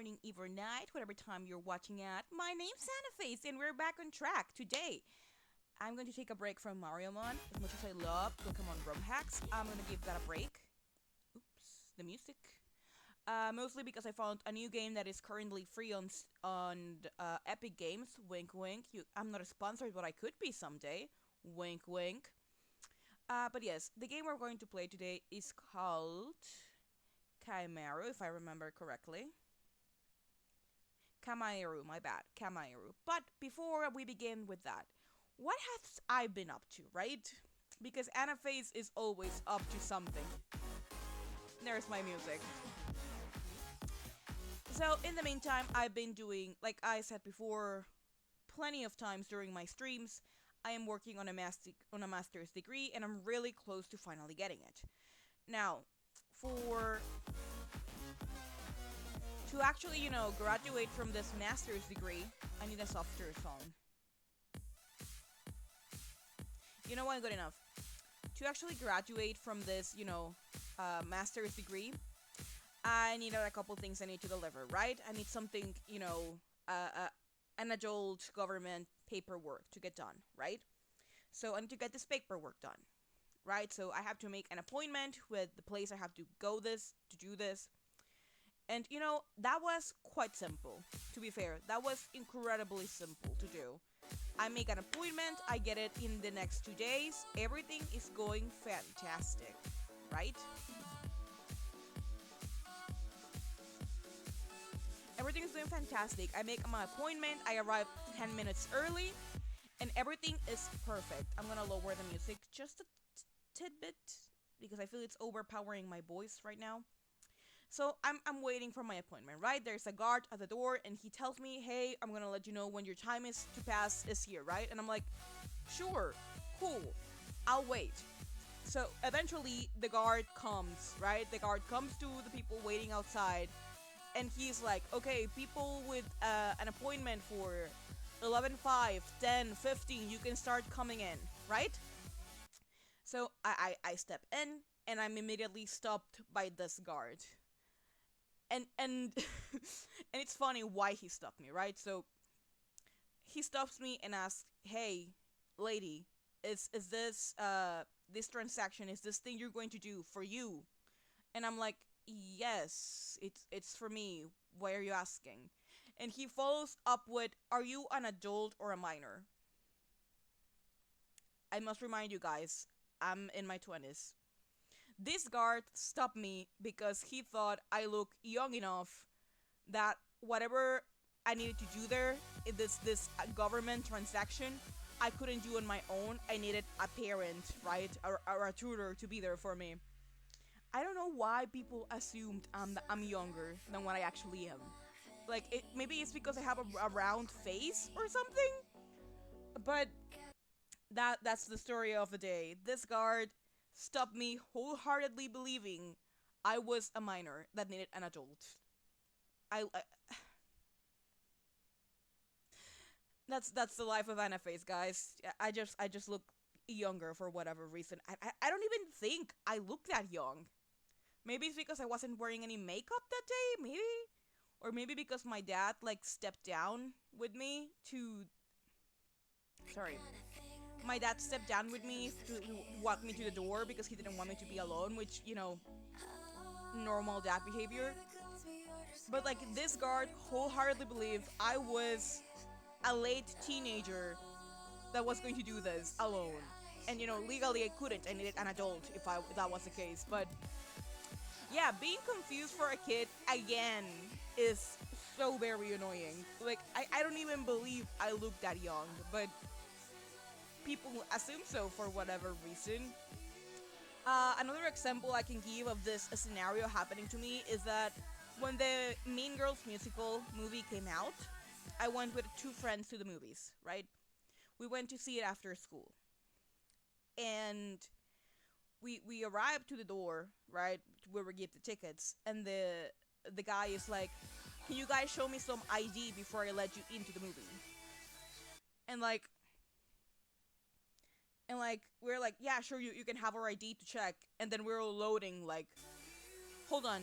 morning, eve, or night, whatever time you're watching at. My name's Sanaface, and we're back on track. Today, I'm going to take a break from Mariamon. As much as I love Pokemon ROM hacks, I'm going to give that a break. Oops, the music. Mostly because I found a new game that is currently free on Epic Games. Wink, wink. I'm not a sponsor, but I could be someday. Wink, wink. But yes, the game we're going to play today is called Kamaeru, if I remember correctly. Kamaeru, my bad, Kamaeru. But before we begin with that, what have I been up to, right? Because Anaface is always up to something. There's my music. So, in the meantime, I've been doing, like I said before, plenty of times during my streams. I am working on a master's degree, and I'm really close to finally getting it. Now, for to actually, graduate from this master's degree, I need a softer song. You know what? Good enough. To actually graduate from this, master's degree, I need a couple things I need to deliver, right? I need something, an adult government paperwork to get done, right? So I need to get this paperwork done, right? So I have to make an appointment with the place I have to go to do this. And that was quite simple, to be fair. That was incredibly simple to do. I make an appointment, I get it in the next 2 days. Everything is going fantastic, right? Everything is doing fantastic. I make my appointment, I arrive 10 minutes early, and everything is perfect. I'm gonna lower the music just a tidbit because I feel it's overpowering my voice right now. So I'm waiting for my appointment, right? There's a guard at the door, and he tells me, hey, I'm gonna let you know when your time is to pass is here, right? And I'm like, sure, cool, I'll wait. So eventually the guard comes, right? The guard comes to the people waiting outside, and he's like, okay, people with an appointment for 11:05, 10, 15, you can start coming in, right? So I step in, and I'm immediately stopped by this guard. And and it's funny why he stopped me, right? So he stops me and asks, "Hey, lady, is this this transaction, is this thing you're going to do for you?" And I'm like, "Yes, it's for me. Why are you asking?" And he follows up with, "Are you an adult or a minor?" I must remind you guys, I'm in my 20s. This guard stopped me because he thought I looked young enough that whatever I needed to do there in this government transaction, I couldn't do on my own. I needed a parent, right, or a tutor to be there for me. I don't know why people assumed I'm younger than what I actually am. Like, maybe it's because I have a round face or something. But that's the story of the day. This guard stopped me wholeheartedly believing I was a minor that needed an adult. I that's the life of Anna Face, guys. I just look younger for whatever reason. I don't even think I look that young. Maybe it's because I wasn't wearing any makeup that day, maybe, or maybe because my dad like stepped down with me to. Sorry, my dad stepped down with me to walk me to the door because he didn't want me to be alone, which normal dad behavior. But like this guard wholeheartedly believed I was a late teenager that was going to do this alone. And legally I couldn't. I needed an adult if that was the case. But yeah, being confused for a kid again is so very annoying. Like I don't even believe I look that young, but people assume so for whatever reason. Another example I can give of this scenario happening to me is that when the Mean Girls musical movie came out, I went with two friends to the movies, right? We went to see it after school. And we arrived to the door, right, where we give the tickets, and the guy is like, "Can you guys show me some ID before I let you into the movie?" And we're like, "Yeah, sure, you can have our ID to check." And then we're loading like, "Hold on.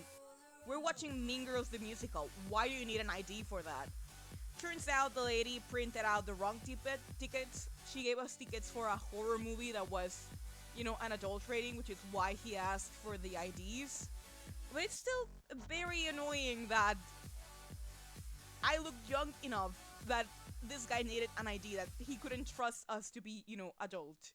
We're watching Mean Girls the musical. Why do you need an ID for that? Turns out the lady printed out the wrong tickets. She gave us tickets for a horror movie that was, an adult rating, which is why he asked for the IDs. But it's still very annoying that I looked young enough that this guy needed an ID, that he couldn't trust us to be, adult.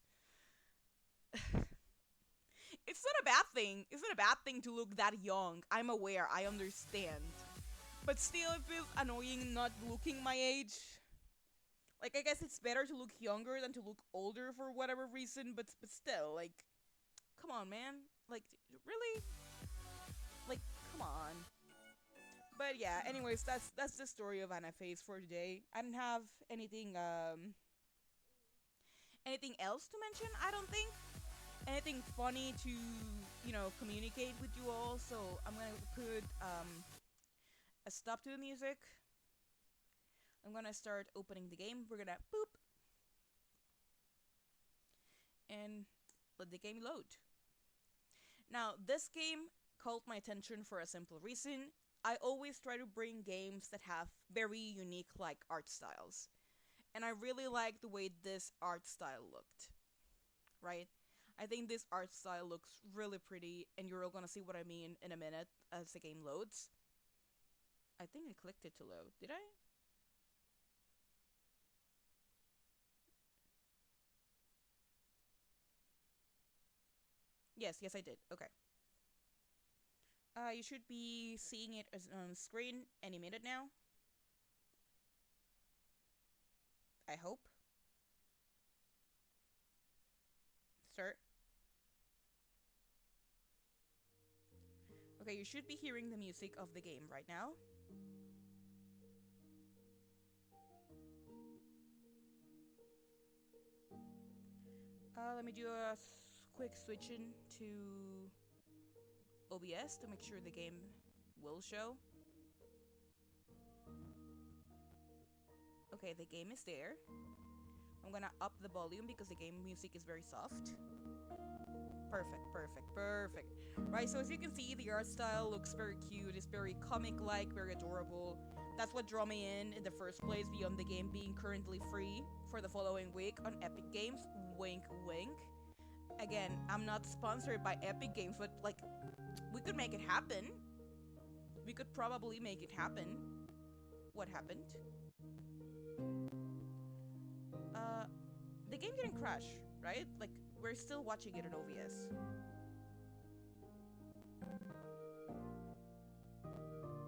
It's not a bad thing. It's not a bad thing to look that young. I'm aware. I understand. But still, it feels annoying not looking my age. Like, I guess it's better to look younger than to look older for whatever reason, but still, like, come on, man. Like, really? Like, come on. But yeah, anyways, that's the story of Anna Face for today. I don't have anything else to mention, I don't think. Anything funny to, communicate with you all, so I'm gonna put a stop to the music. I'm gonna start opening the game. We're gonna boop and let the game load. Now, this game caught my attention for a simple reason. I always try to bring games that have very unique art styles. And I really like the way this art style looked. Right? I think this art style looks really pretty, and you're all gonna see what I mean in a minute as the game loads. I think I clicked it to load. Did I? Yes, I did. Okay. You should be seeing it as on screen any minute now. I hope. Start. Okay, you should be hearing the music of the game right now. Let me do a quick switch in to OBS to make sure the game will show. Okay, the game is there. I'm gonna up the volume because the game music is very soft. Perfect. Right, so as you can see, the art style looks very cute. It's very comic-like, very adorable. That's what drew me in the first place, beyond the game being currently free for the following week on Epic Games. Wink, wink. Again, I'm not sponsored by Epic Games, but, we could make it happen. We could probably make it happen. What happened? The game didn't crash, right? We're still watching it on OBS.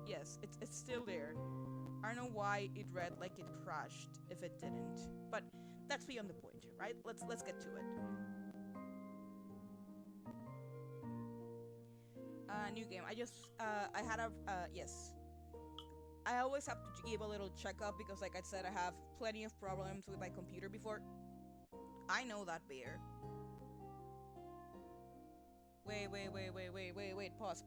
Yes, it's still there. I don't know why it read like it crashed if it didn't. But that's beyond the point, right? Let's get to it. New game. I had a, yes. I always have to give a little checkup because, like I said, I have plenty of problems with my computer before. I know that bear. Wait. Pause.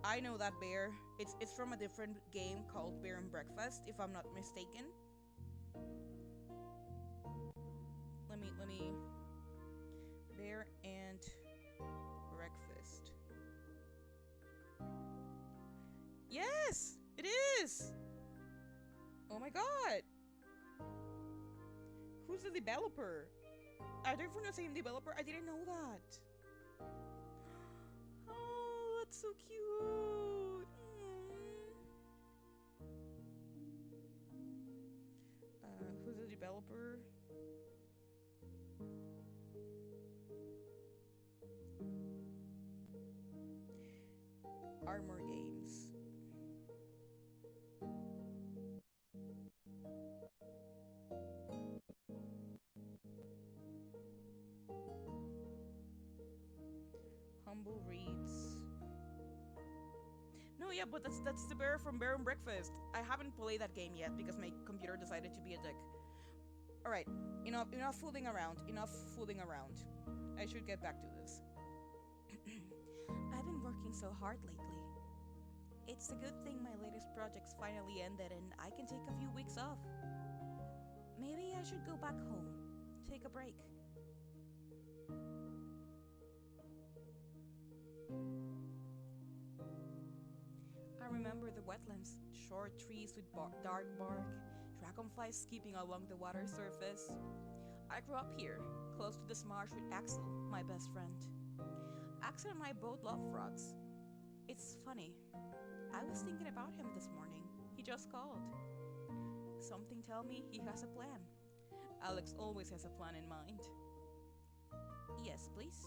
I know that bear. It's from a different game called Bear and Breakfast, if I'm not mistaken. Let me Bear and Breakfast. Yes, it is. Oh my god. Who's the developer? Are they from the same developer? I didn't know that. Oh, that's so cute. Who's the developer? Armor Games. Humble Reads. No, yeah, but that's the bear from Bear and Breakfast. I haven't played that game yet because my computer decided to be a dick. Alright, enough fooling around. I should get back to this. I've been working so hard lately. It's a good thing my latest project's finally ended and I can take a few weeks off. Maybe I should go back home. Take a break. wetlands, short trees with dark bark, dragonflies skipping along the water surface. I grew up here, close to this marsh with Axel, my best friend. Axel and I both love frogs. It's funny. I was thinking about him this morning. He just called. Something tell me he has a plan. Alex always has a plan in mind. Yes, please.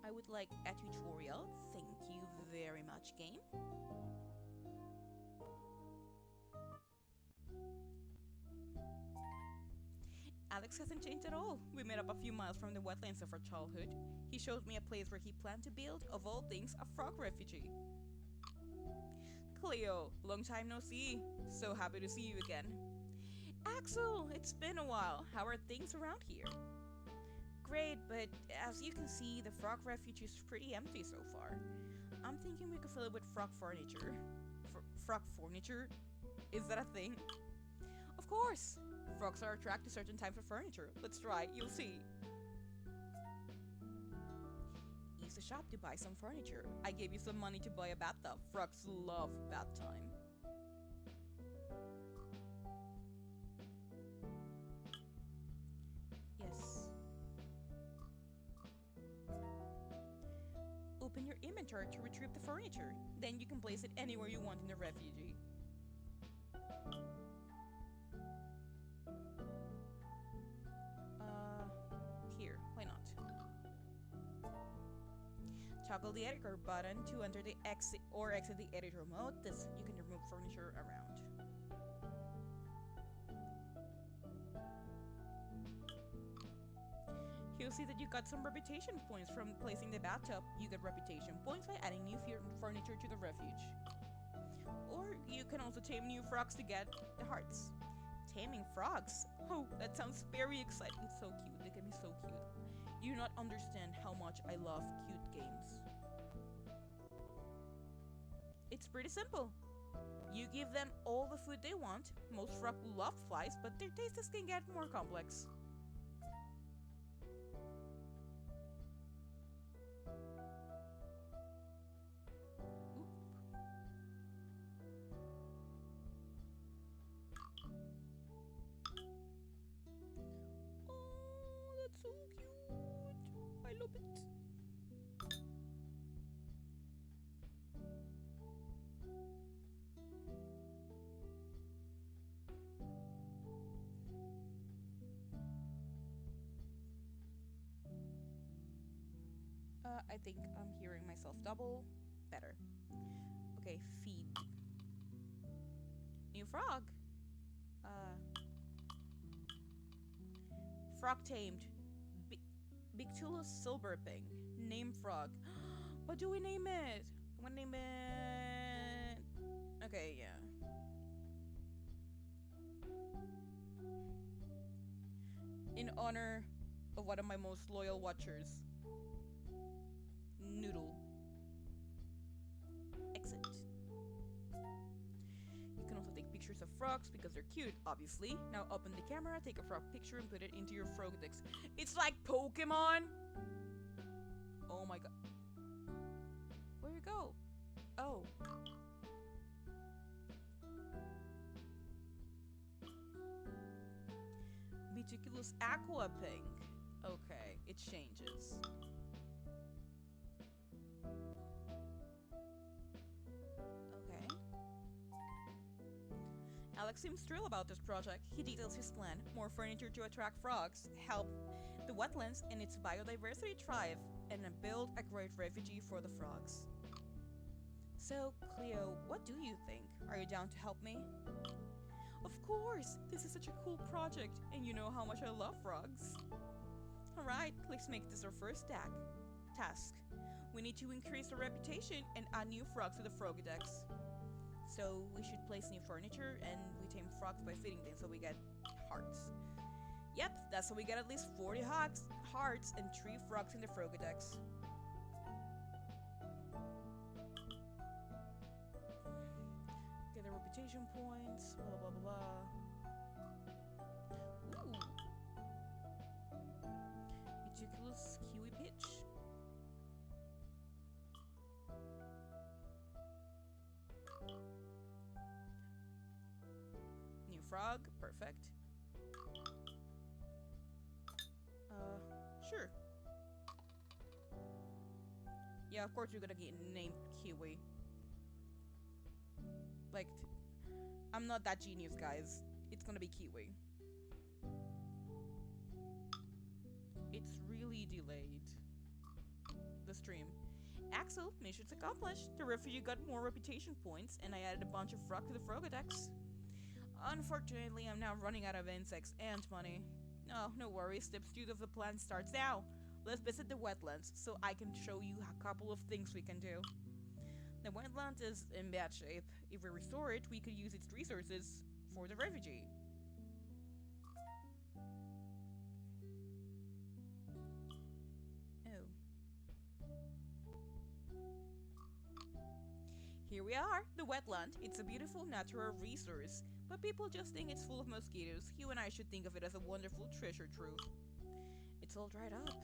I would like a tutorial. Thank you very much, game. Alex hasn't changed at all. We met up a few miles from the wetlands of our childhood. He showed me a place where he planned to build, of all things, a frog refugee. Cleo, long time no see. So happy to see you again. Axel, it's been a while. How are things around here? Great, but as you can see, the frog refuge is pretty empty so far. I'm thinking we could fill it with frog furniture. Frog furniture? Is that a thing? Of course! Frogs are attracted to certain types of furniture. Let's try, you'll see. Use the shop to buy some furniture. I gave you some money to buy a bathtub. Frogs love bath time. Yes. Open your inventory to retrieve the furniture. Then you can place it anywhere you want in the refugee. Here, why not? Toggle the editor button to enter the exit the editor mode. This you can remove furniture around. You'll see that you got some reputation points from placing the bathtub. You get reputation points by adding new furniture to the refuge. Or you can also tame new frogs to get the hearts. Taming frogs? Oh, that sounds very exciting. It's so cute. They can be so cute. You do not understand how much I love cute games. It's pretty simple. You give them all the food they want. Most frogs love flies, but their tastes can get more complex. So cute. I love it. I think I'm hearing myself double. Better. Okay, feed. New frog. Frog tamed. Bictulus silverping. Name frog. What do we name it? I'm gonna name it... Okay, yeah. In honor of one of my most loyal watchers. Noodle. Exit. You can also take pictures of frogs because they're cute, obviously. Now open the camera, take a frog picture and put it into your Frogedex. It's like Pokemon! Oh my god. Where'd it go? Oh. Meticulous Aqua Pink. Okay, it changes. Alex seems thrilled about this project. He details his plan: more furniture to attract frogs, help the wetlands and its biodiversity thrive, and build a great refugee for the frogs. So, Cleo, what do you think? Are you down to help me? Of course! This is such a cool project, and you know how much I love frogs. Alright, let's make this our first task. We need to increase our reputation and add new frogs to the Frogedex. So we should place new furniture, and we tame frogs by feeding them so we get hearts. Yep, that's how we get at least 40 hearts and 3 frogs in the Frogedex. Get the reputation points, blah blah blah blah. Ooh. Meticulous Kiwi Pitch. frog. Perfect. Sure. Yeah, of course you're gonna get named Kiwi. Like, I'm not that genius, guys. It's gonna be Kiwi. It's really delayed. The stream. Axel, mission's accomplished. The refugee got more reputation points, and I added a bunch of frog to the Frogodex. Unfortunately, I'm now running out of insects and money. No, no worries. Step 2 of the plan starts now. Let's visit the wetlands, so I can show you a couple of things we can do. The wetland is in bad shape. If we restore it, we could use its resources for the refugee. Oh. Here we are, the wetland. It's a beautiful natural resource, but people just think it's full of mosquitoes. You and I should think of it as a wonderful treasure trove. It's all dried up.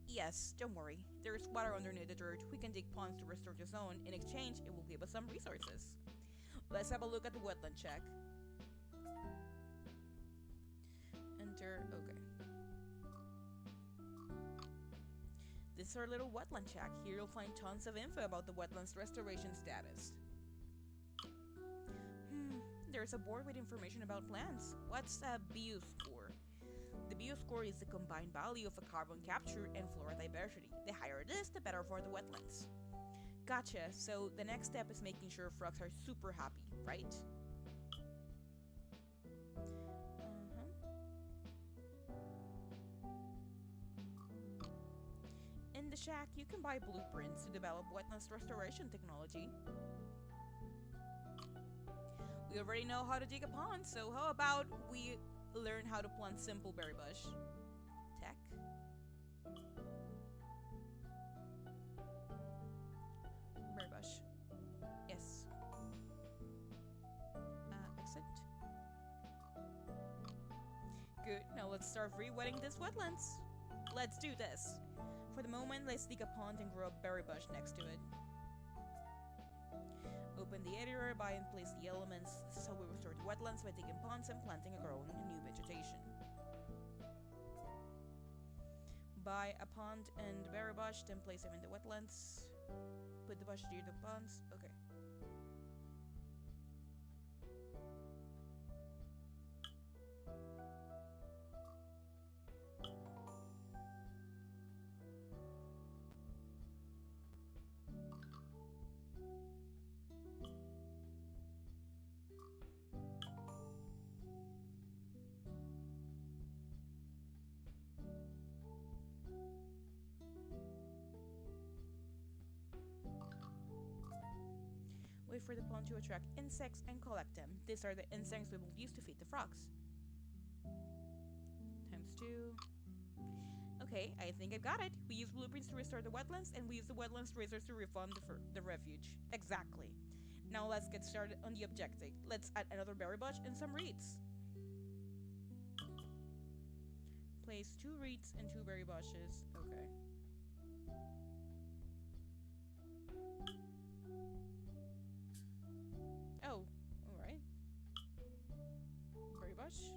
Yes, don't worry. There's water underneath the dirt. We can dig ponds to restore the zone. In exchange, it will give us some resources. Let's have a look at the wetland check. Enter. Okay. This is our little wetland check. Here you'll find tons of info about the wetland's restoration status. There's a board with information about plants. What's a bioscore? The bioscore is the combined value of a carbon capture and flora diversity. The higher it is, the better for the wetlands. Gotcha, so the next step is making sure frogs are super happy, right? In the shack, you can buy blueprints to develop wetlands restoration technology. We already know how to dig a pond, so how about we learn how to plant simple berry bush? Tech. Berry bush. Yes. Exit. Good, now let's start re-wetting this wetlands. Let's do this. For the moment, let's dig a pond and grow a berry bush next to it. Open the editor, buy and place the elements. This is how we restore the wetlands, by digging ponds and planting and growing new vegetation. Buy a pond and berry bush, then place them in the wetlands. Put the bush near the ponds. Okay. Wait for the pond to attract insects and collect them. These are the insects we will use to feed the frogs. Times 2. Okay, I think I've got it. We use blueprints to restore the wetlands, and we use the wetlands tracers to refund the refuge. Exactly. Now let's get started on the objective. Let's add another berry bush and some reeds. Place 2 reeds and 2 berry bushes. Okay. Oh, alright. Berry bush.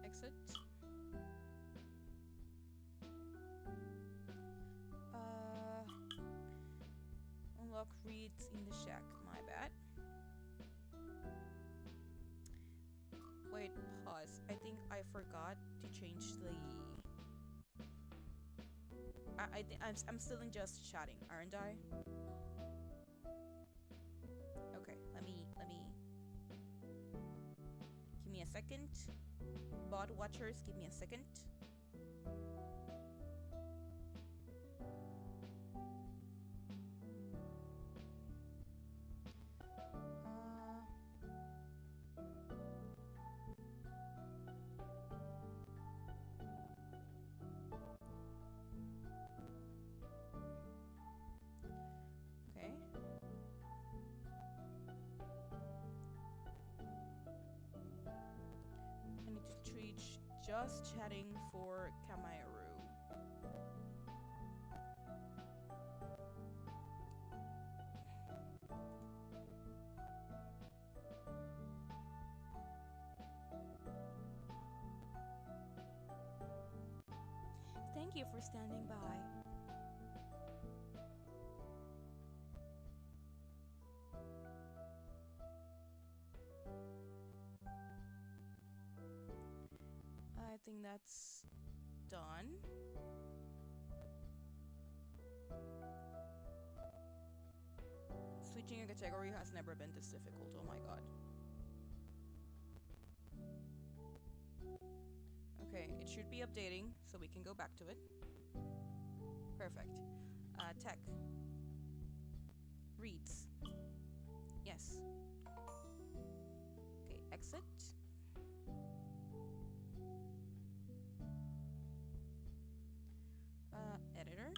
Exit. Unlock reeds in the shack. My bad. Wait, pause. I think I forgot to change the... I'm still in just chatting, aren't I? Okay, let me... Give me a second. Bot watchers, give me a second. Okay. I need to reach just chatting for Kamaeru. you for standing by. I think that's done. Switching a category has never been this difficult, oh my god. Okay, it should be updating, so we can go back to it. Perfect. Tech. Reads. Yes. Okay, exit. Editor.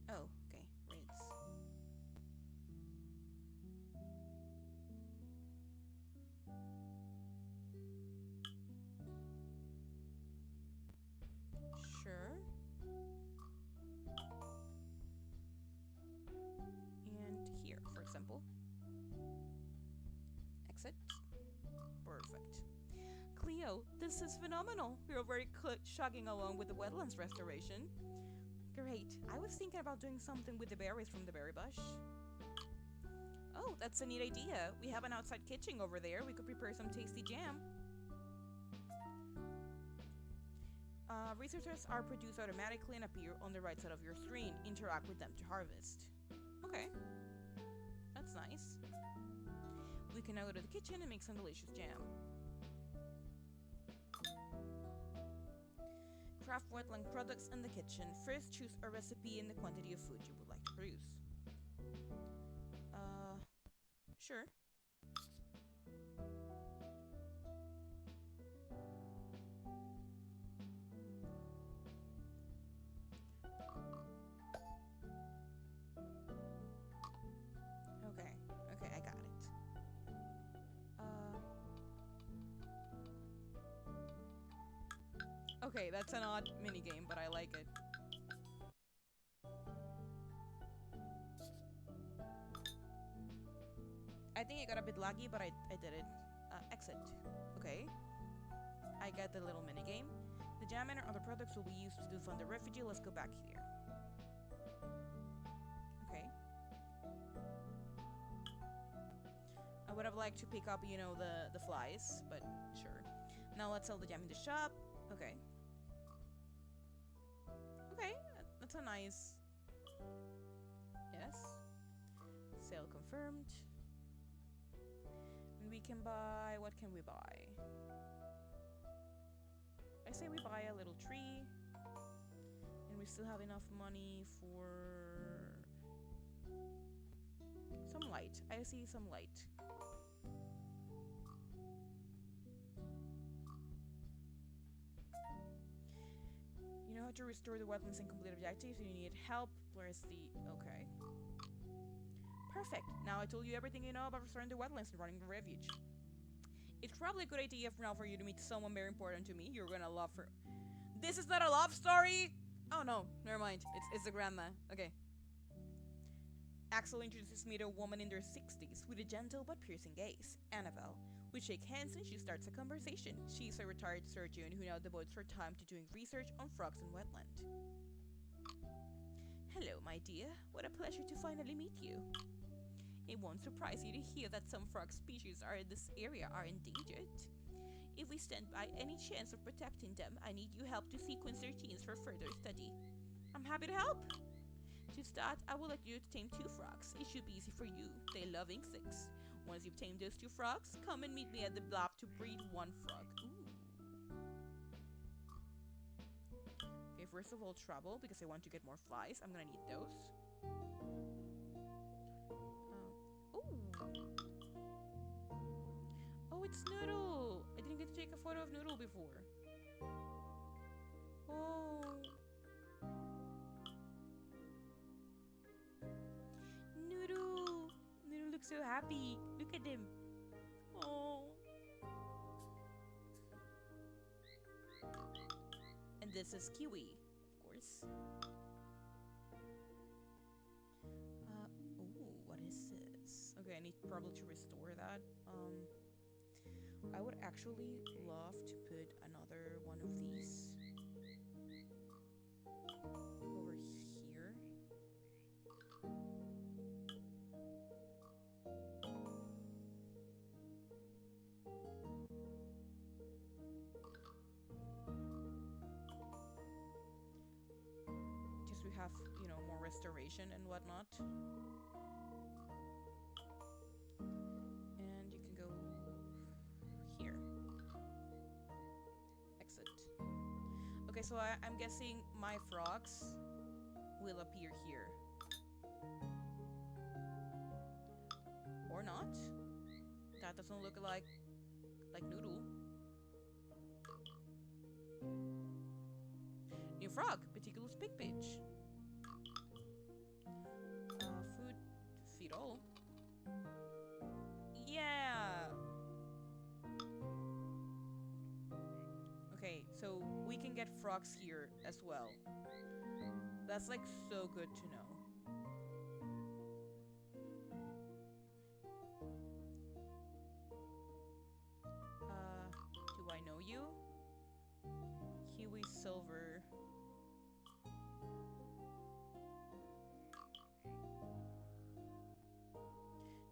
Oh, okay, reads. Sure. And here, for example. Exit. Perfect. Cleo, this is phenomenal. We're very chugging along with the wetlands restoration. Great. I was thinking about doing something with the berries from the berry bush. Oh, that's a neat idea. We have an outside kitchen over there. We could prepare some tasty jam. Resources are produced automatically and appear on the right side of your screen. Interact with them to harvest. Okay. That's nice. We can now go to the kitchen and make some delicious jam. Craft wetland products in the kitchen. First, choose a recipe and the quantity of food you would like to produce. Sure. Okay, I got it. Okay, that's an odd minigame, but I like it. I think it got a bit laggy, but I did it. Exit. Okay. I got the little minigame. The jam and other products will be used to fund the refugee. Let's go back here. Okay. I would have liked to pick up, you know, the flies, but sure. Now let's sell the jam in the shop. Okay. Okay, that's a nice... Yes. Sale confirmed. And we can buy... What can we buy? I say we buy a little tree. And we still have enough money for... some light. I see some light. You know how to restore the wetlands and complete objectives? You need help. Where's the... Okay. Perfect. Now I told you everything you know about restoring the wetlands and running the refuge. It's probably a good idea for now for you to meet someone very important to me. You're gonna love her. This is not a love story! Oh no, never mind. It's the grandma. Okay. Axel introduces me to a woman in their 60s with a gentle but piercing gaze, Annabelle. We shake hands and she starts a conversation. She's a retired surgeon who now devotes her time to doing research on frogs in wetland. Hello, my dear. What a pleasure to finally meet you. It won't surprise you to hear that some frog species in this area are endangered. If we stand by any chance of protecting them, I need your help to sequence their genes for further study. I'm happy to help. To start, I will let you tame 2 frogs. It should be easy for you. They love insects. Once you've tamed those 2 frogs, come and meet me at the blob to breed 1 frog. Ooh. Okay, first of all, trouble, because I want to get more flies. I'm gonna need those. Oh, it's Noodle! I didn't get to take a photo of Noodle before. Oh. Noodle! Noodle looks so happy. Look at him. Oh. And this is Kiwi, of course. Ooh, what is this? Okay. Okay, I need probably to restore that. I would actually love to put another one of these over here. Just we have, you know, more restoration and whatnot. And you can go here. Exit. Okay, so I'm guessing my frogs will appear here. Or not. That doesn't look like noodoo. New frog, Peticulus pig pitch. Food, feed all. Yeah. Okay, so we can get frogs here as well. That's like so good to know. Do I know you? Kiwi silver.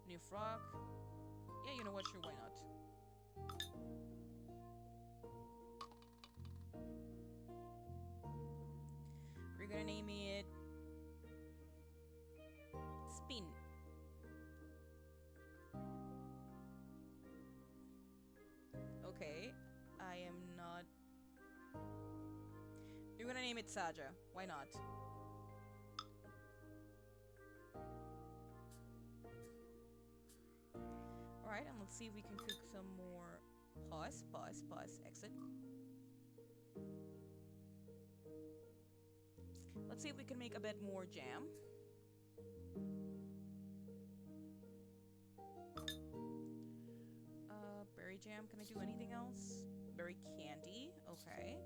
New frog. Yeah, you know what? Sure, why not? We're gonna name it Spin. Okay, I am not. You're gonna name it Saja. Why not? Alright, and let's see if we can cook some more. Pause, exit. Let's see if we can make a bit more jam. Berry jam, can I do anything else? Berry candy, okay.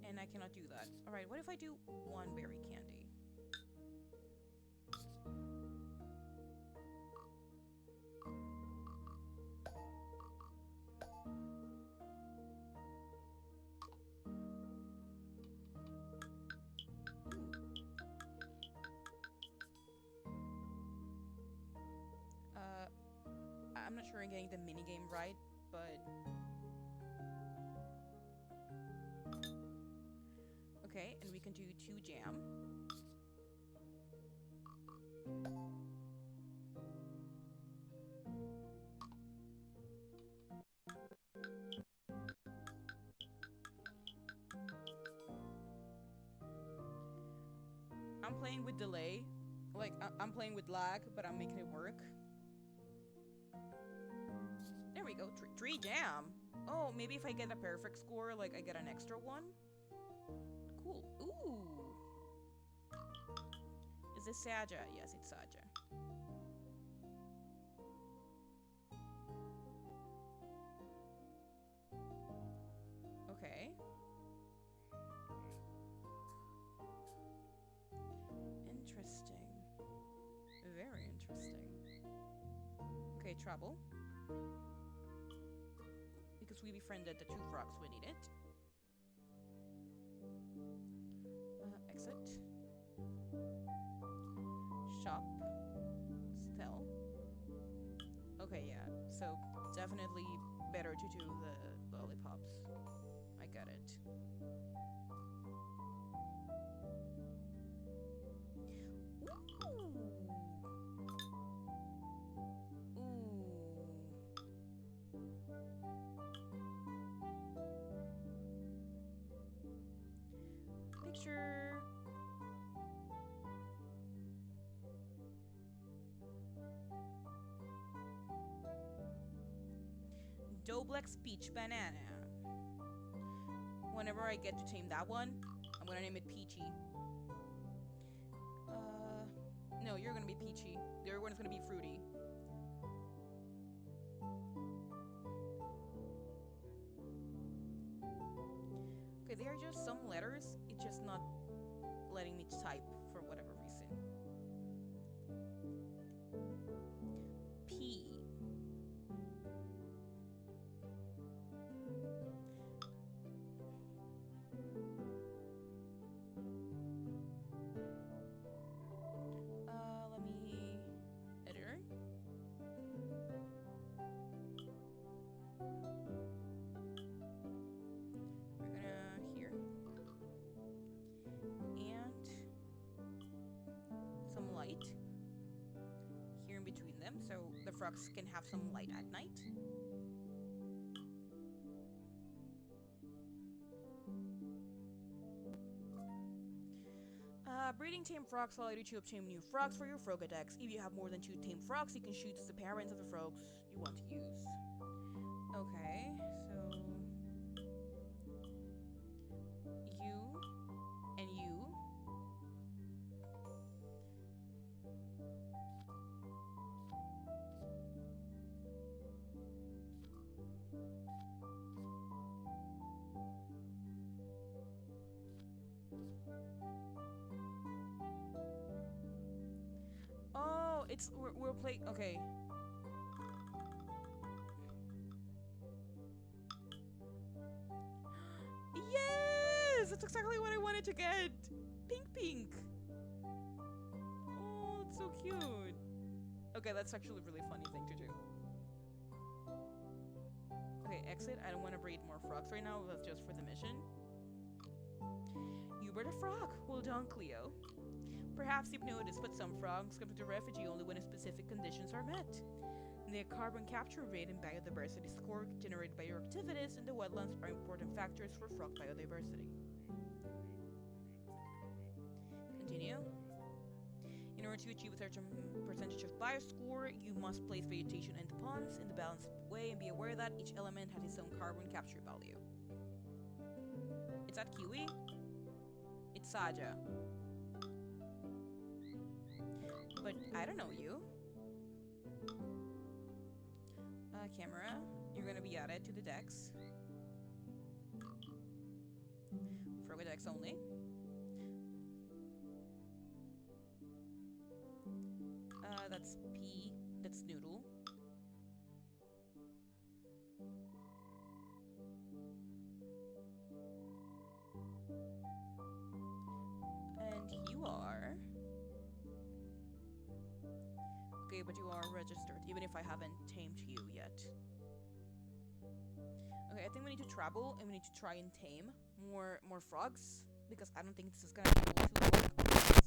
And I cannot do that. Alright, what if I do one berry candy? I'm not sure I'm getting the minigame right, but... Okay, and we can do 2 jam. I'm playing with delay. Like, I'm playing with lag, but I'm making it work. There we go. 3 jam. Oh, maybe if I get a perfect score, like, I get an extra one? Cool. Ooh. Is this Saja? Yes, it's Saja. Okay. Interesting. Very interesting. Okay, trouble. Because we befriended the 2 frogs we needed. Exit. Shop. Still. Okay, yeah. So, definitely better to do the lollipops. I got it. Ooh. Picture. Doblex Peach Banana. Whenever I get to tame that one, I'm gonna name it Peachy. No, you're gonna be Peachy. The other one's gonna be Fruity. Okay, they are just some letters. It's just not letting me type for whatever reason. frogs can have some light at night. Breeding tame frogs allow you to obtain new frogs for your Frogadex. If you have more than 2 tame frogs, you can choose the parents of the frogs you want to use. Okay, so you and you. Oh, we're playing. Okay. Yes, that's exactly what I wanted to get. Pink, pink. Oh, it's so cute. Okay, that's actually a really funny thing to do. Okay, exit. I don't want to breed more frogs right now. That's just for the mission. You were the frog. Well done, Cleo. Perhaps you've noticed, but some frogs come to the refugee only when specific conditions are met. The carbon capture rate and biodiversity score generated by your activities in the wetlands are important factors for frog biodiversity. Continue. In order to achieve a certain percentage of bioscore, you must place vegetation in the ponds in the balanced way and be aware that each element has its own carbon capture value. Is that Kiwi? It's Saja. But I don't know you. Camera, you're gonna be added to the decks. Frogadex only. That's P. That's Noodle. And you are. Okay, but you are registered, even if I haven't tamed you yet. Okay, I think we need to travel and we need to try and tame more frogs, because I don't think this is gonna be able to work.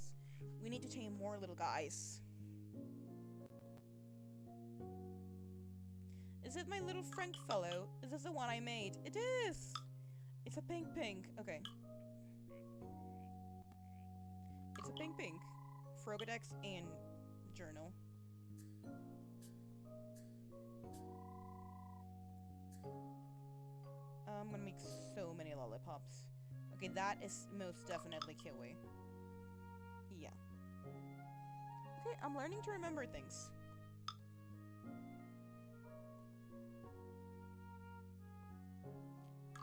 We need to tame more little guys. Is it my little Frank fellow? Is this the one I made? It is! It's a pink. Okay. It's a pink. Frogadex and journal. I'm gonna make so many lollipops. Okay, that is most definitely Kiwi. Yeah. Okay, I'm learning to remember things.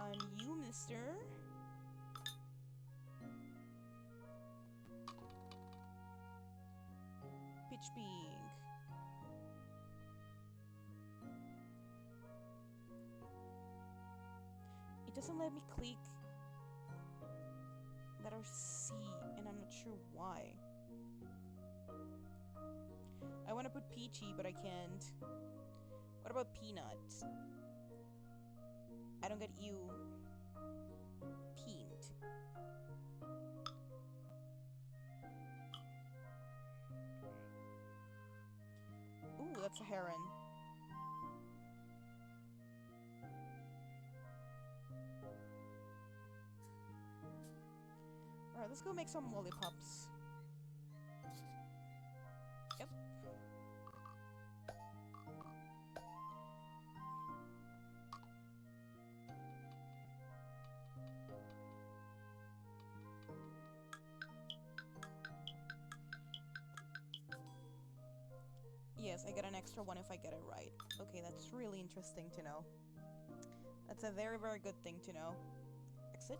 And you, mister. Pitch Pink. It doesn't let me click letter C, and I'm not sure why. I want to put Peachy, but I can't. What about Peanut? I don't get you. Peaned. Ooh, that's a heron. Alright, let's go make some lollipops. Yep. Yes, I get an extra one if I get it right. Okay, that's really interesting to know. That's a very, very good thing to know. Exit.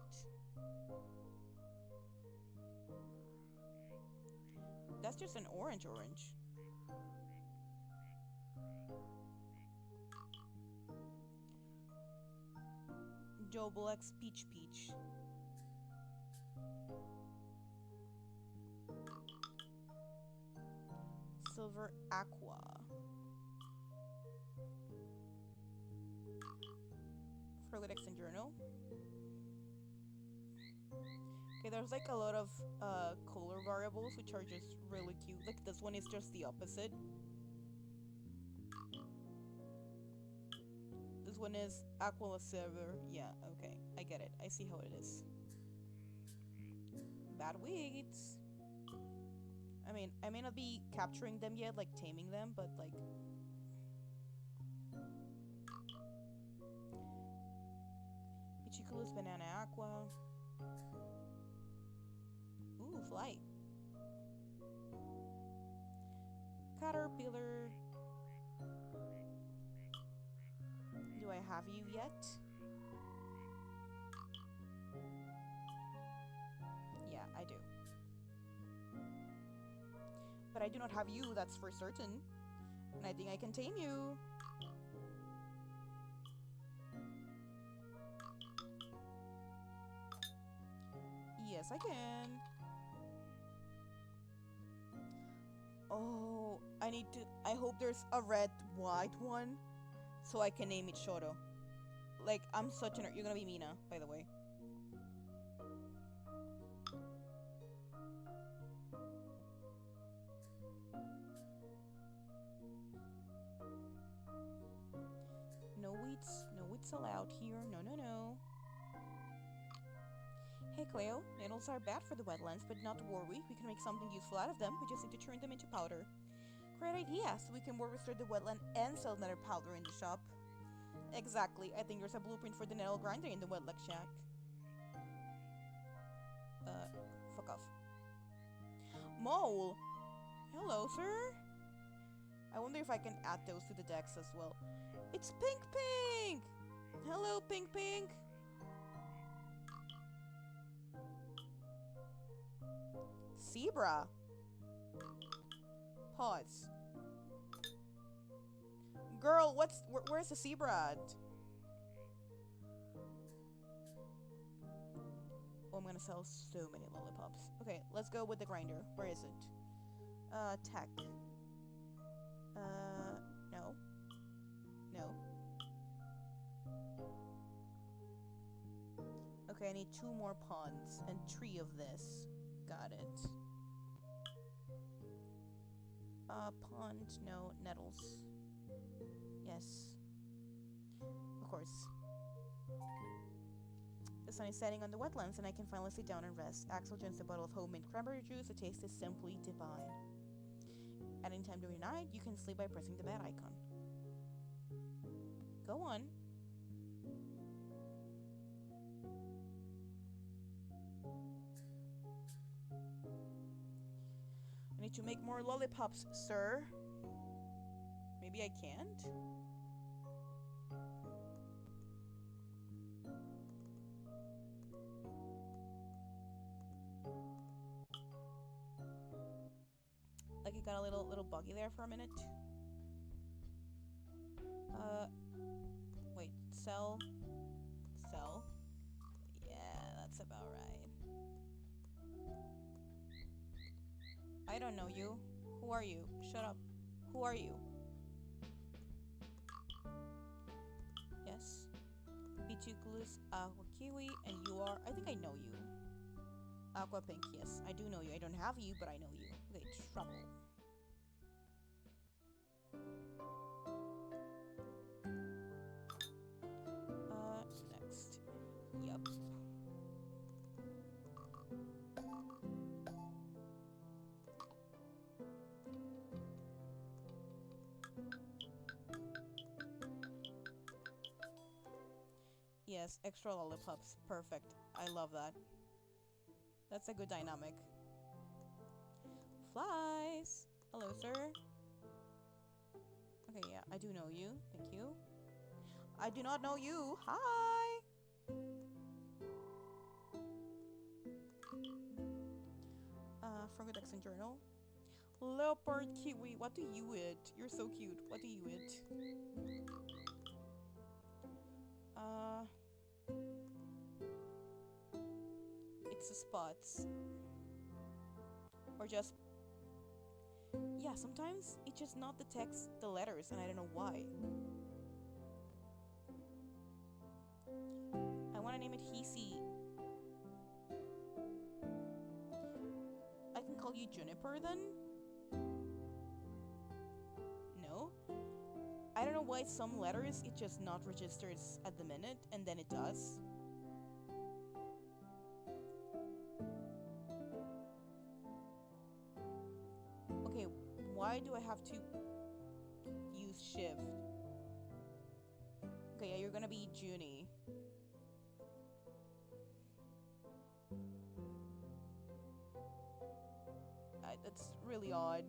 That's just an orange. Double X Peach. Silver Aqua. Frogadex and Journal. Okay, there's like a lot of color variables which are just really cute. Like this one is just the opposite. one is Aqua Silver. Yeah, okay. I get it. I see how it is. Bad weeds. I mean, I may not be capturing them yet, like taming them, but like... Pichiculus, Banana Aqua. Ooh, fly. Caterpillar. Do I have you yet? Yeah, I do. But I do not have you, that's for certain. And I think I can tame you. Yes, I can. Oh, I hope there's a red-white one so I can name it Shoro. Like, I'm such an... You're gonna be Mina, by the way. No wheats allowed here. No, no, no. Hey Cleo, nettles are bad for the wetlands, but not to worry. We can make something useful out of them. We just need to turn them into powder. Great idea, so we can more restore the wetland and sell nether powder in the shop. Exactly, I think there's a blueprint for the nettle grinder in the wetland shack. Fuck off. Mole! Hello, sir? I wonder if I can add those to the decks as well. It's Pink Pink! Hello, Pink Pink! Zebra! Pause. Girl, where's the zebra at? Oh, I'm gonna sell so many lollipops. Okay, let's go with the grinder. Where is it? Tech. No. No. Okay, I need 2 more ponds and 3 of this. Got it. Pond, no, nettles. Yes. Of course. The sun is setting on the wetlands and I can finally sit down and rest. Axel drinks a bottle of homemade cranberry juice. The taste is simply divine. At any time during the night, you can sleep by pressing the bed icon. Go on. I need to make more lollipops, sir. Maybe I can't? Like it got a little buggy there for a minute. Wait, sell. Sell. Yeah, that's about right. I don't know you. Who are you? Shut up. Who are you? Yes. Pichiculus, Aqua Kiwi, and you are... I think I know you. Aqua Pink, yes. I do know you. I don't have you, but I know you. Okay, trouble. Next. Yup. Yes, extra lollipops. Perfect. I love that. That's a good dynamic. Flies! Hello, sir. Okay, yeah, I do know you. Thank you. I do not know you. Hi! From the Texan Journal. Leopard kiwi, what do you eat? You're so cute. What do you eat? It's the spots. Or just... Yeah, sometimes it's just not the text, the letters, and I don't know why. I want to name it Hisi. I can call you Juniper then? No? I don't know why some letters it just not registers at the minute, and then it does. Okay, why do I have to use shift? Okay, yeah, you're gonna be Junie. That's really odd.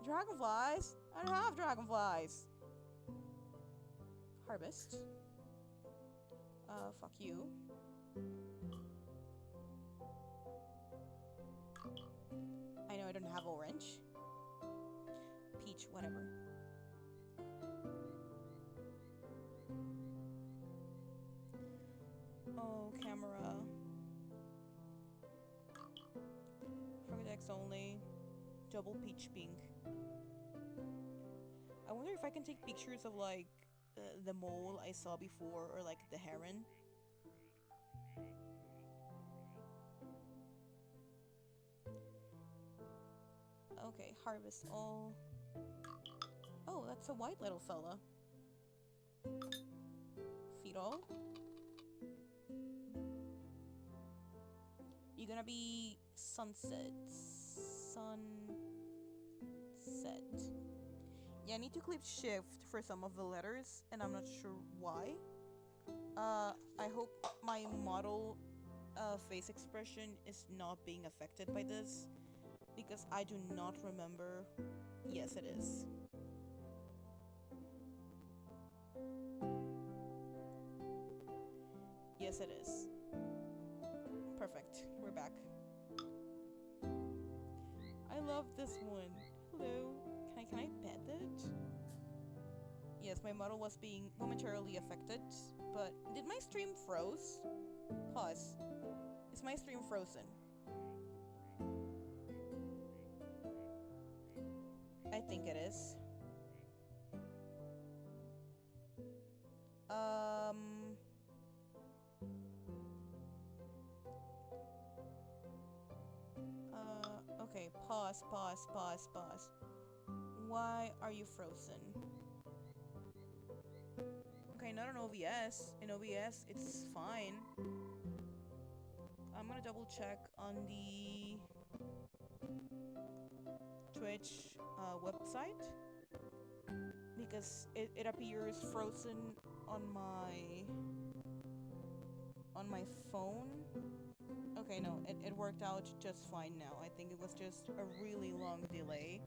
Dragonflies? I don't have dragonflies. Harvest. Fuck you. I know I don't have orange. Peach, whatever. Oh, camera. Frogdex only. Double peach pink. I wonder if I can take pictures of like the mole I saw before or like the heron. Okay, harvest all. Oh, that's a white little fella. Feed all. You're gonna be sunset. Sunset. Yeah, I need to click shift for some of the letters, and I'm not sure why. I hope my model face expression is not being affected by this, because I do not remember. Yes, it is. Yes, it is. Perfect. We're back. I love this one. Hello. Can I pet it? Yes, my model was being momentarily affected, but did my stream froze? Pause. Is my stream frozen? I think it is. Okay, pause. Why are you frozen? Okay, not on OBS. In OBS, it's fine. I'm gonna double check on the Twitch website, because it appears frozen on my phone. Okay, no, it worked out just fine now. I think it was just a really long delay.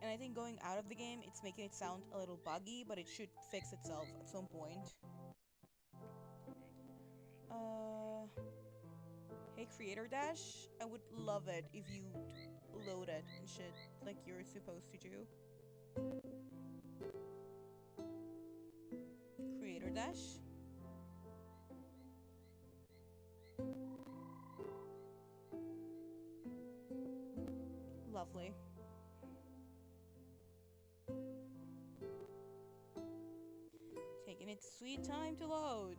And I think going out of the game, it's making it sound a little buggy, but it should fix itself at some point. Hey Creator Dash, I would love it if you load it and shit like you're supposed to do. Creator Dash? Lovely. Taking its sweet time to load.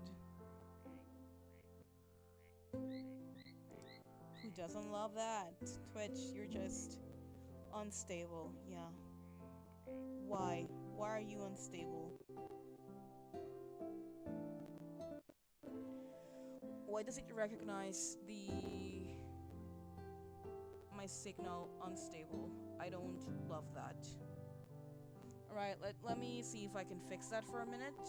Who doesn't love that? Twitch, you're just unstable. Yeah. Why? Why are you unstable? Why does it recognize my signal unstable? I don't love that. Alright, let me see if I can fix that for a minute.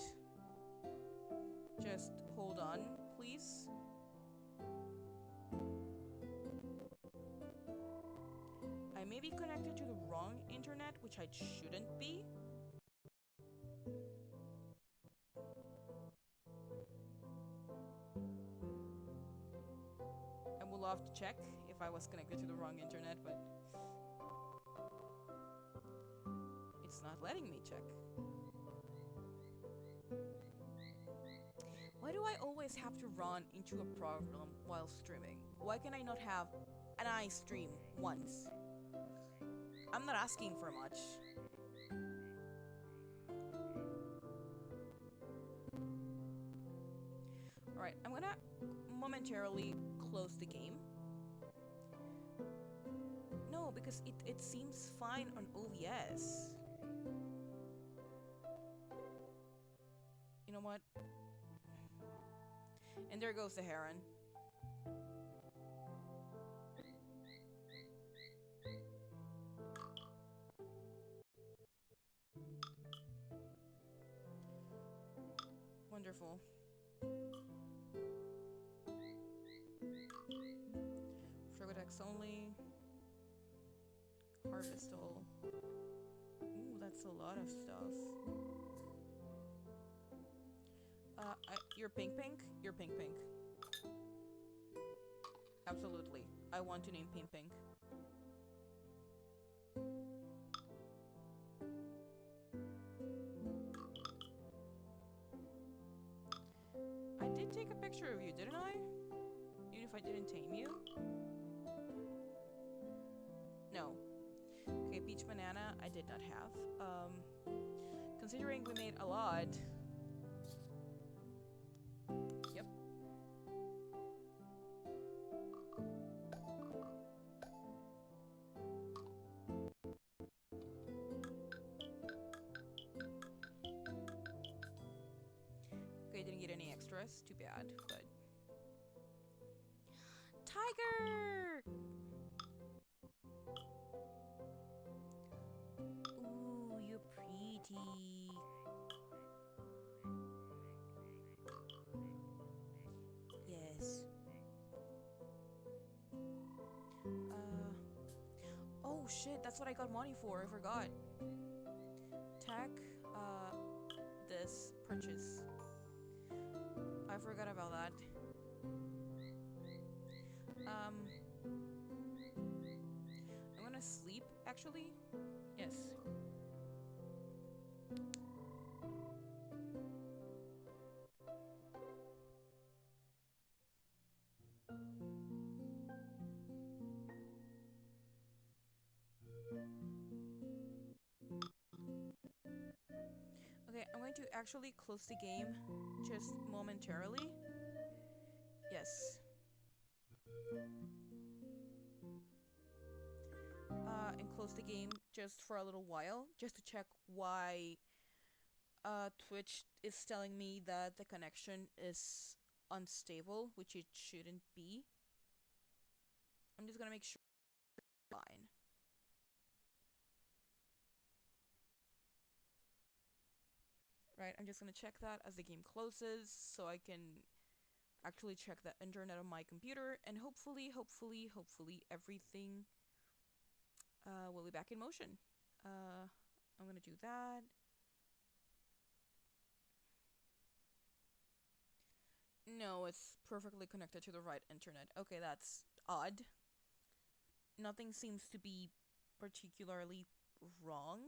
Just hold on, please. I may be connected to the wrong internet, which I shouldn't be. I would love to check if I was connected to the wrong internet, but it's not letting me check. Why do I always have to run into a problem while streaming? Why can I not have an iStream once? I'm not asking for much. Alright, I'm gonna momentarily close the game? No, because it seems fine on OBS. You know what? And there goes the heron. Wonderful. Sugardex only. Harvest all. Ooh, that's a lot of stuff. You're pink pink? You're pink pink. Absolutely. I want to name pink pink. I did take a picture of you, didn't I? Even if I didn't tame you? No. Okay, peach banana, I did not have. Considering we made a lot. Yep. Okay, didn't get any extras. Too bad, but... Tiger! Ooh, you're pretty. Yes. Oh shit, that's what I got money for. I forgot. Tech, this purchase. I forgot about that. I'm gonna sleep, actually. Yes. Okay, I'm going to actually close the game just momentarily. Yes. And close the game just for a little while, just to check why Twitch is telling me that the connection is unstable, which it shouldn't be. I'm just gonna make sure it's fine. Right, I'm just gonna check that as the game closes, so I can actually check the internet on my computer, and hopefully everything will be back in motion. I'm gonna do that. No, it's perfectly connected to the right internet. Okay, that's odd. Nothing seems to be particularly wrong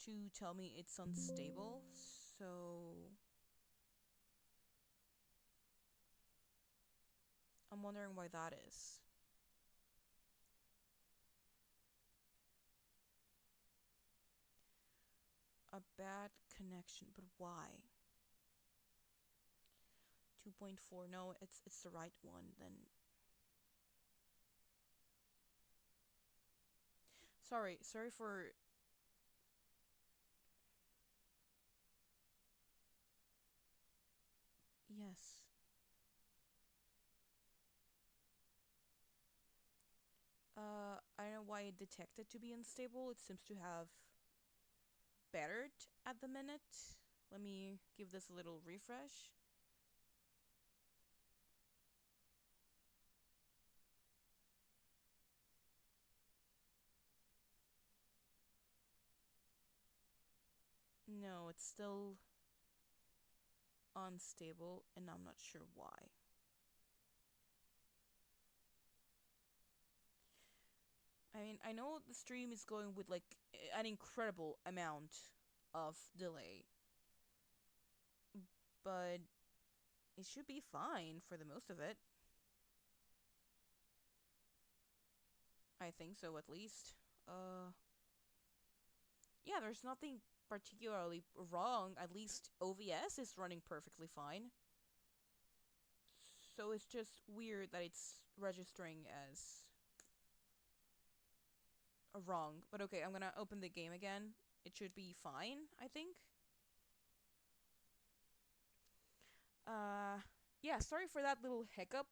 to tell me it's unstable, so I'm wondering why that is. A bad connection, but why? 2.4, no, it's the right one, then. Sorry for... Yes. I don't know why it detected to be unstable. It seems to have bettered at the minute. Let me give this a little refresh. No, it's still unstable, and I'm not sure why. I mean, I know the stream is going with like an incredible amount of delay, but it should be fine for the most of it. I think so, at least. Yeah, there's nothing particularly wrong. At least OVS is running perfectly fine. So it's just weird that it's registering as wrong. But okay, I'm gonna open the game again. It should be fine, I think. Uh, yeah, sorry for that little hiccup.